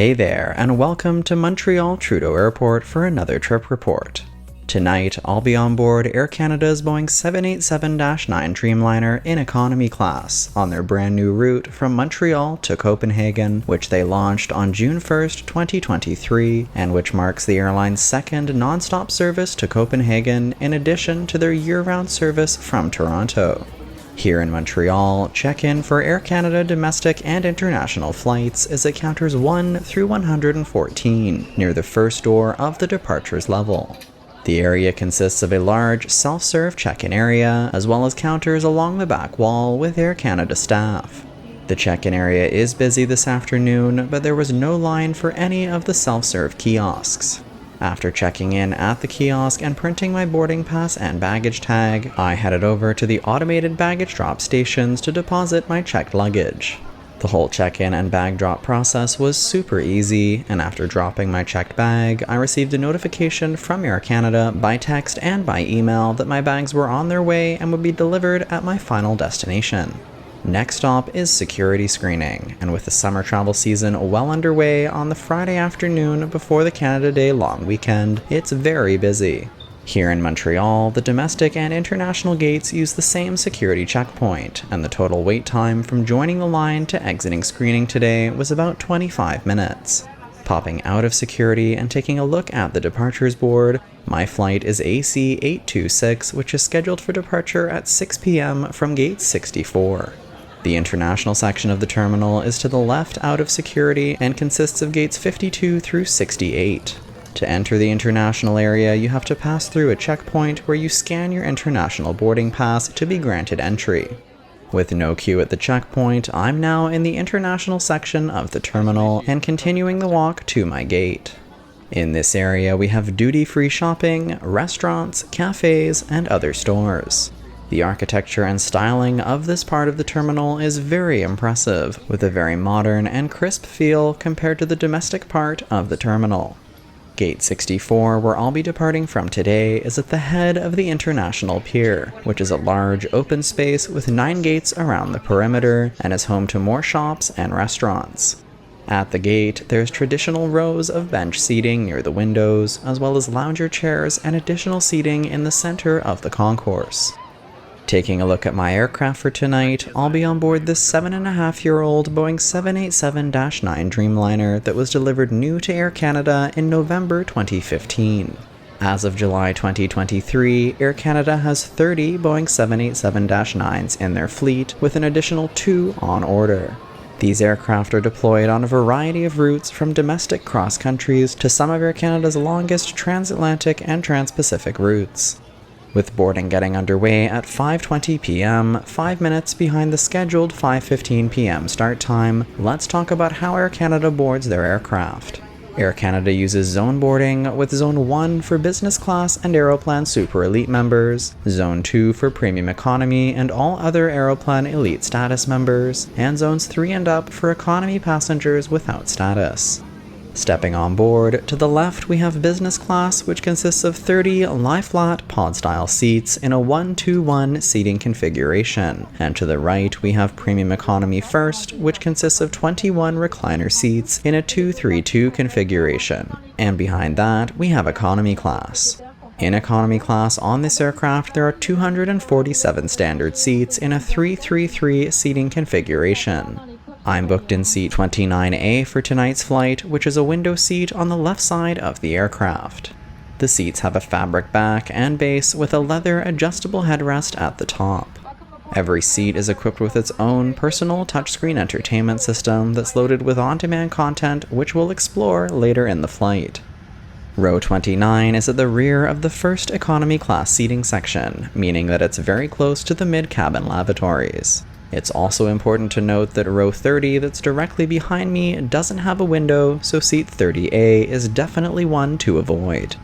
Hey there, and welcome to Montréal Trudeau Airport for another trip report. Tonight, I'll be on board Air Canada's Boeing 787-9 Dreamliner in economy class on their brand new route from Montreal to Copenhagen, which they launched on June 1st, 2023, and which marks the airline's second non-stop service to Copenhagen in addition to their year-round service from Toronto. Here in Montreal, check-in for Air Canada domestic and international flights is at counters 1 through 114, near the first door of the departures level. The area consists of a large self-serve check-in area, as well as counters along the back wall with Air Canada staff. The check-in area is busy this afternoon, but there was no line for any of the self-serve kiosks. After checking in at the kiosk and printing my boarding pass and baggage tag, I headed over to the automated baggage drop stations to deposit my checked luggage. The whole check-in and bag drop process was super easy, and after dropping my checked bag, I received a notification from Air Canada by text and by email that my bags were on their way and would be delivered at my final destination. Next stop is security screening, and with the summer travel season well underway on the Friday afternoon before the Canada Day long weekend, it's very busy. Here in Montreal, the domestic and international gates use the same security checkpoint, and the total wait time from joining the line to exiting screening today was about 25 minutes. Popping out of security and taking a look at the departures board, my flight is AC 826, which is scheduled for departure at 6 p.m. from gate 64. The international section of the terminal is to the left out of security and consists of gates 52 through 68. To enter the international area, you have to pass through a checkpoint where you scan your international boarding pass to be granted entry. With no queue at the checkpoint, I'm now in the international section of the terminal and continuing the walk to my gate. In this area, we have duty-free shopping, restaurants, cafes, and other stores. The architecture and styling of this part of the terminal is very impressive, with a very modern and crisp feel compared to the domestic part of the terminal. Gate 64, where I'll be departing from today, is at the head of the International Pier, which is a large open space with 9 gates around the perimeter and is home to more shops and restaurants. At the gate, there's traditional rows of bench seating near the windows, as well as lounger chairs and additional seating in the center of the concourse. Taking a look at my aircraft for tonight, I'll be on board this 7.5-year-old Boeing 787-9 Dreamliner that was delivered new to Air Canada in November 2015. As of July 2023, Air Canada has 30 Boeing 787-9s in their fleet, with an additional 2 on order. These aircraft are deployed on a variety of routes from domestic cross countries to some of Air Canada's longest transatlantic and trans-Pacific routes. With boarding getting underway at 5:20 p.m., 5 minutes behind the scheduled 5:15 p.m. start time, let's talk about how Air Canada boards their aircraft. Air Canada uses zone boarding, with Zone 1 for business class and Aeroplan Super Elite members, Zone 2 for Premium Economy and all other Aeroplan Elite status members, and Zones 3 and up for economy passengers without status. Stepping on board, to the left we have business class, which consists of 30 lie-flat pod-style seats in a 1-2-1 seating configuration, and to the right we have premium economy first, which consists of 21 recliner seats in a 2-3-2 configuration, and behind that we have economy class. In economy class on this aircraft, there are 247 standard seats in a 3-3-3 seating configuration. I'm booked in seat 29A for tonight's flight, which is a window seat on the left side of the aircraft. The seats have a fabric back and base with a leather adjustable headrest at the top. Every seat is equipped with its own personal touchscreen entertainment system that's loaded with on-demand content, which we'll explore later in the flight. Row 29 is at the rear of the first economy class seating section, meaning that it's very close to the mid-cabin lavatories. It's also important to note that row 30 that's directly behind me doesn't have a window, so seat 30A is definitely one to avoid.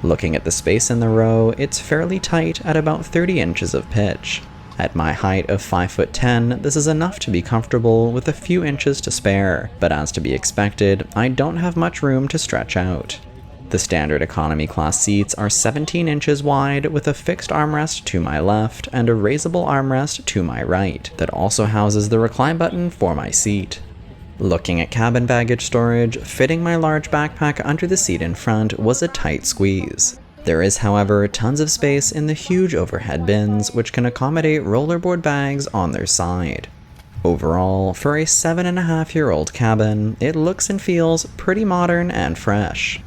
Looking at the space in the row, it's fairly tight at about 30 inches of pitch. At my height of 5'10", this is enough to be comfortable with a few inches to spare, but as to be expected, I don't have much room to stretch out. The standard economy class seats are 17 inches wide with a fixed armrest to my left and a raisable armrest to my right that also houses the recline button for my seat. Looking at cabin baggage storage, fitting my large backpack under the seat in front was a tight squeeze. There is, however, tons of space in the huge overhead bins, which can accommodate rollerboard bags on their side. Overall, for a 7.5-year-old cabin, it looks and feels pretty modern and fresh.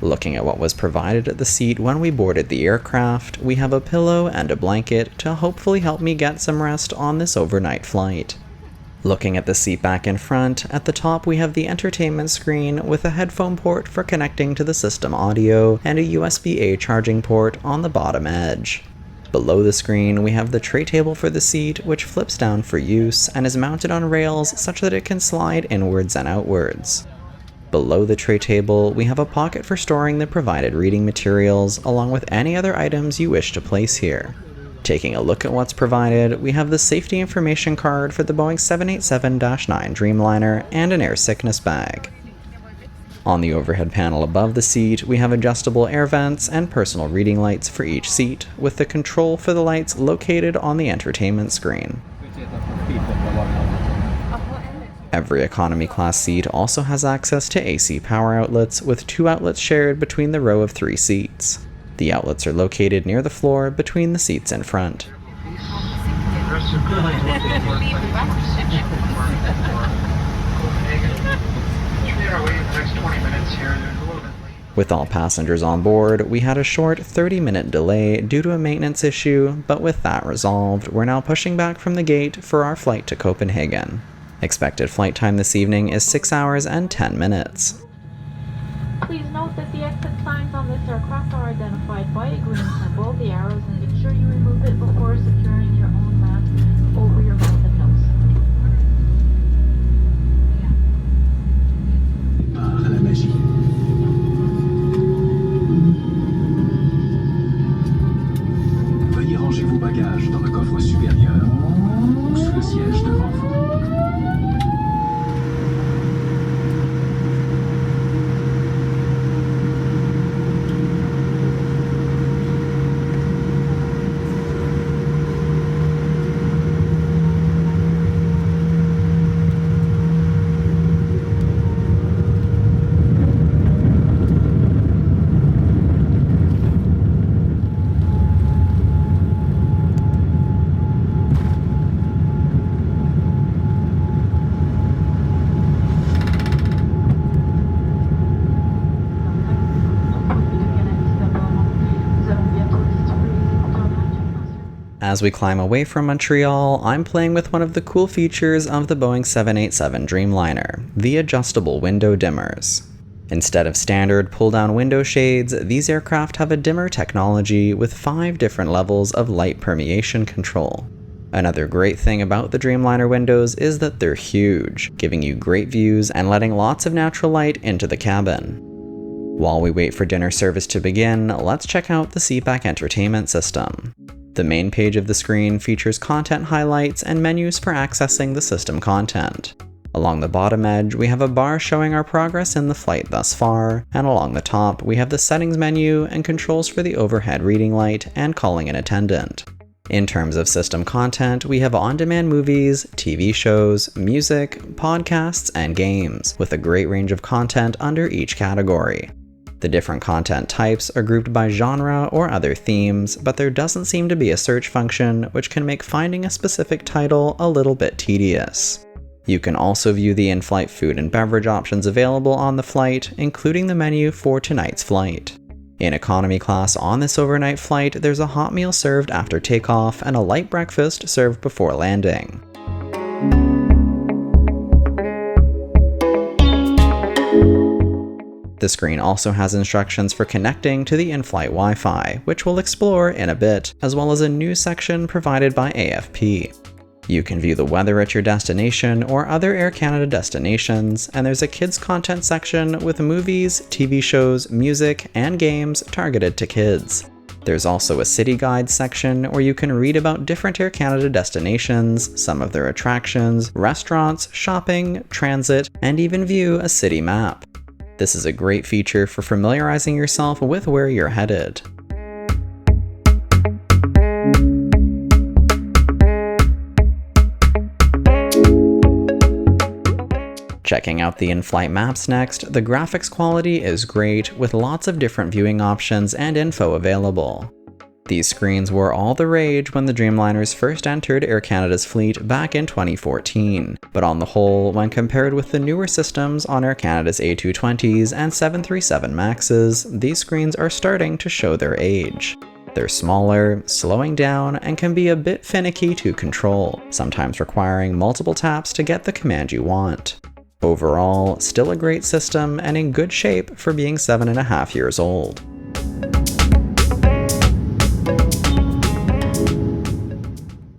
Looking at what was provided at the seat when we boarded the aircraft, we have a pillow and a blanket to hopefully help me get some rest on this overnight flight. Looking at the seat back in front, at the top we have the entertainment screen with a headphone port for connecting to the system audio and a USB-A charging port on the bottom edge. Below the screen we have the tray table for the seat, which flips down for use and is mounted on rails such that it can slide inwards and outwards. Below the tray table we have a pocket for storing the provided reading materials along with any other items you wish to place here. Taking a look at what's provided, we have the safety information card for the Boeing 787-9 Dreamliner and an air sickness bag. On the overhead panel above the seat, we have adjustable air vents and personal reading lights for each seat, with the control for the lights located on the entertainment screen. Every economy class seat also has access to AC power outlets, with 2 outlets shared between the row of 3 seats. The outlets are located near the floor between the seats in front. With all passengers on board, we had a short 30-minute delay due to a maintenance issue, but with that resolved, we're now pushing back from the gate for our flight to Copenhagen. Expected flight time this evening is 6 hours and 10 minutes. Please note that the exit signs on this aircraft are identified by a green symbol, the arrows, and make sure you remove it before securing your own mask over your mouth and nose. À la magie. Veuillez ranger vos bagages dans le coffre supérieur ou sous le siège devant vous. As we climb away from Montreal, I'm playing with one of the cool features of the Boeing 787 Dreamliner, the adjustable window dimmers. Instead of standard pull-down window shades, these aircraft have a dimmer technology with 5 different levels of light permeation control. Another great thing about the Dreamliner windows is that they're huge, giving you great views and letting lots of natural light into the cabin. While we wait for dinner service to begin, let's check out the seatback entertainment system. The main page of the screen features content highlights and menus for accessing the system content. Along the bottom edge, we have a bar showing our progress in the flight thus far, and along the top, we have the settings menu and controls for the overhead reading light and calling an attendant. In terms of system content, we have on-demand movies, TV shows, music, podcasts, and games, with a great range of content under each category. The different content types are grouped by genre or other themes, but there doesn't seem to be a search function, which can make finding a specific title a little bit tedious. You can also view the in-flight food and beverage options available on the flight, including the menu for tonight's flight. In economy class on this overnight flight, there's a hot meal served after takeoff and a light breakfast served before landing. The screen also has instructions for connecting to the in-flight Wi-Fi, which we'll explore in a bit, as well as a news section provided by AFP. You can view the weather at your destination or other Air Canada destinations, and there's a kids content section with movies, TV shows, music, and games targeted to kids. There's also a city guide section where you can read about different Air Canada destinations, some of their attractions, restaurants, shopping, transit, and even view a city map. This is a great feature for familiarizing yourself with where you're headed. Checking out the in-flight maps next, the graphics quality is great with lots of different viewing options and info available. These screens were all the rage when the Dreamliners first entered Air Canada's fleet back in 2014, but on the whole, when compared with the newer systems on Air Canada's A220s and 737 MAXs, these screens are starting to show their age. They're smaller, slowing down, and can be a bit finicky to control, sometimes requiring multiple taps to get the command you want. Overall, still a great system and in good shape for being 7.5 years old.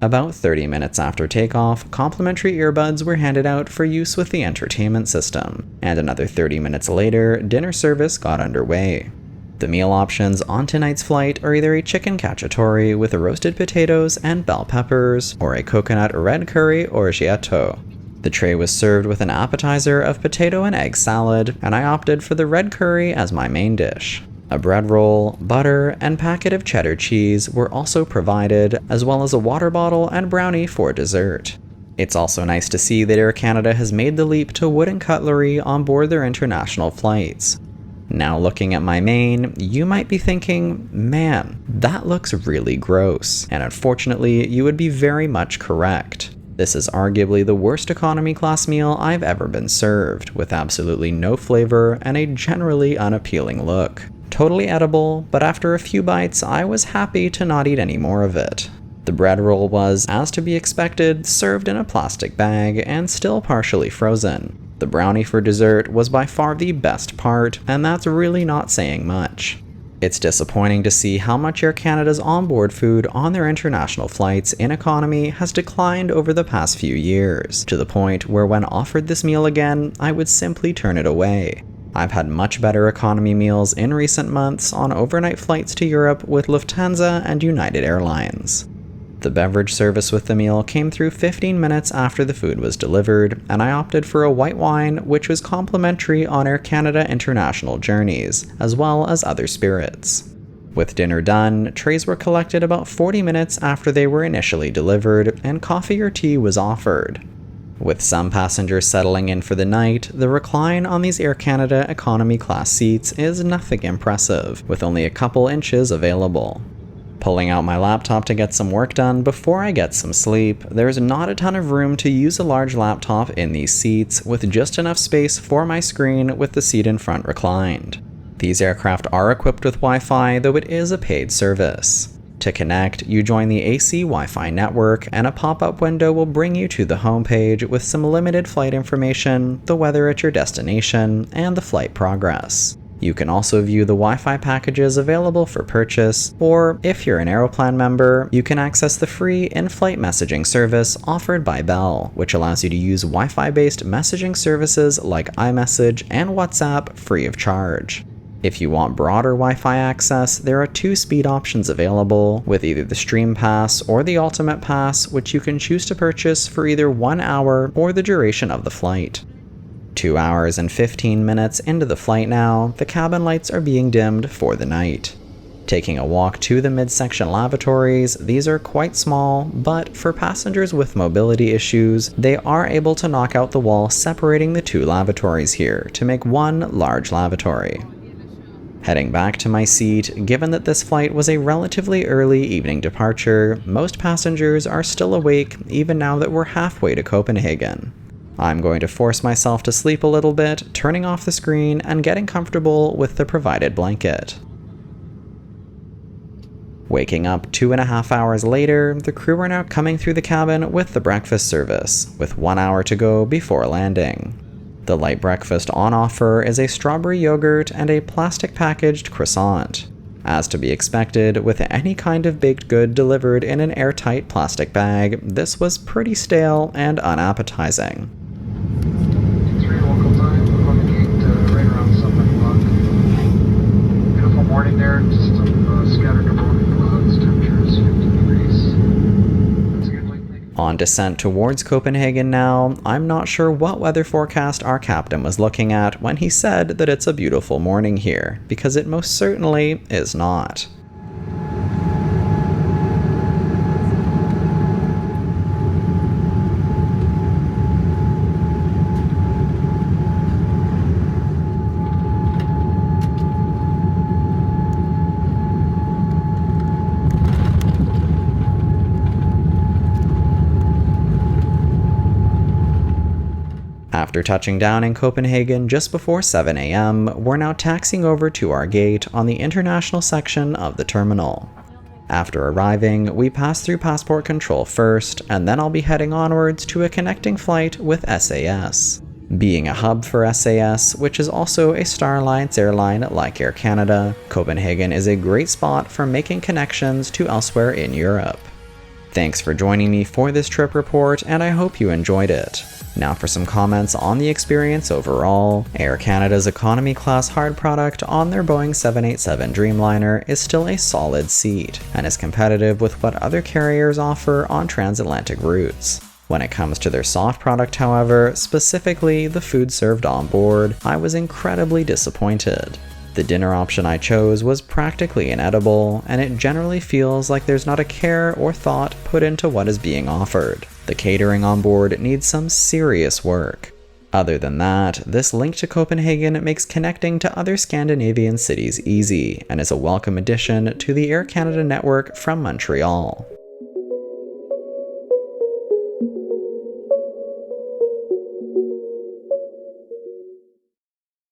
About 30 minutes after takeoff, complimentary earbuds were handed out for use with the entertainment system, and another 30 minutes later, dinner service got underway. The meal options on tonight's flight are either a chicken cacciatore with roasted potatoes and bell peppers, or a coconut red curry or gâteau. The tray was served with an appetizer of potato and egg salad, and I opted for the red curry as my main dish. A bread roll, butter, and packet of cheddar cheese were also provided, as well as a water bottle and brownie for dessert. It's also nice to see that Air Canada has made the leap to wooden cutlery on board their international flights. Now looking at my main, you might be thinking, man, that looks really gross, and unfortunately you would be very much correct. This is arguably the worst economy class meal I've ever been served, with absolutely no flavor and a generally unappealing look. Totally edible, but after a few bites, I was happy to not eat any more of it. The bread roll was, as to be expected, served in a plastic bag and still partially frozen. The brownie for dessert was by far the best part, and that's really not saying much. It's disappointing to see how much Air Canada's onboard food on their international flights in economy has declined over the past few years, to the point where when offered this meal again, I would simply turn it away. I've had much better economy meals in recent months on overnight flights to Europe with Lufthansa and United Airlines. The beverage service with the meal came through 15 minutes after the food was delivered, and I opted for a white wine, which was complimentary on Air Canada international journeys, as well as other spirits. With dinner done, trays were collected about 40 minutes after they were initially delivered, and coffee or tea was offered. With some passengers settling in for the night, the recline on these Air Canada economy class seats is nothing impressive, with only a couple inches available. Pulling out my laptop to get some work done before I get some sleep, there's not a ton of room to use a large laptop in these seats, with just enough space for my screen with the seat in front reclined. These aircraft are equipped with Wi-Fi, though it is a paid service. To connect, you join the AC Wi-Fi network, and a pop-up window will bring you to the homepage with some limited flight information, the weather at your destination, and the flight progress. You can also view the Wi-Fi packages available for purchase, or if you're an Aeroplan member, you can access the free in-flight messaging service offered by Bell, which allows you to use Wi-Fi-based messaging services like iMessage and WhatsApp free of charge. If you want broader Wi-Fi access, there are 2 speed options available, with either the Stream Pass or the Ultimate Pass, which you can choose to purchase for either 1 hour or the duration of the flight. 2 hours and 15 minutes into the flight now, the cabin lights are being dimmed for the night. Taking a walk to the midsection lavatories, these are quite small, but for passengers with mobility issues, they are able to knock out the wall separating the 2 lavatories here to make one large lavatory. Heading back to my seat, given that this flight was a relatively early evening departure, most passengers are still awake even now that we're halfway to Copenhagen. I'm going to force myself to sleep a little bit, turning off the screen and getting comfortable with the provided blanket. Waking up 2.5 hours later, the crew are now coming through the cabin with the breakfast service, with 1 hour to go before landing. The light breakfast on offer is a strawberry yogurt and a plastic packaged croissant. As to be expected, with any kind of baked good delivered in an airtight plastic bag, this was pretty stale and unappetizing. 3 local time, on the gate right around 7 o'clock. Beautiful morning there, just some scattered component clouds, temperatures 50 degrees. That's a good late thing. On descent towards Copenhagen now, I'm not sure what weather forecast our captain was looking at when he said that it's a beautiful morning here, because it most certainly is not. After touching down in Copenhagen just before 7 a.m., we're now taxiing over to our gate on the international section of the terminal. After arriving, we pass through passport control first, and then I'll be heading onwards to a connecting flight with SAS. Being a hub for SAS, which is also a Star Alliance airline like Air Canada, Copenhagen is a great spot for making connections to elsewhere in Europe. Thanks for joining me for this trip report, and I hope you enjoyed it. Now for some comments on the experience overall. Air Canada's economy class hard product on their Boeing 787 Dreamliner is still a solid seat, and is competitive with what other carriers offer on transatlantic routes. When it comes to their soft product, however, specifically the food served on board, I was incredibly disappointed. The dinner option I chose was practically inedible, and it generally feels like there's not a care or thought put into what is being offered. The catering on board needs some serious work. Other than that, this link to Copenhagen makes connecting to other Scandinavian cities easy, and is a welcome addition to the Air Canada network from Montreal.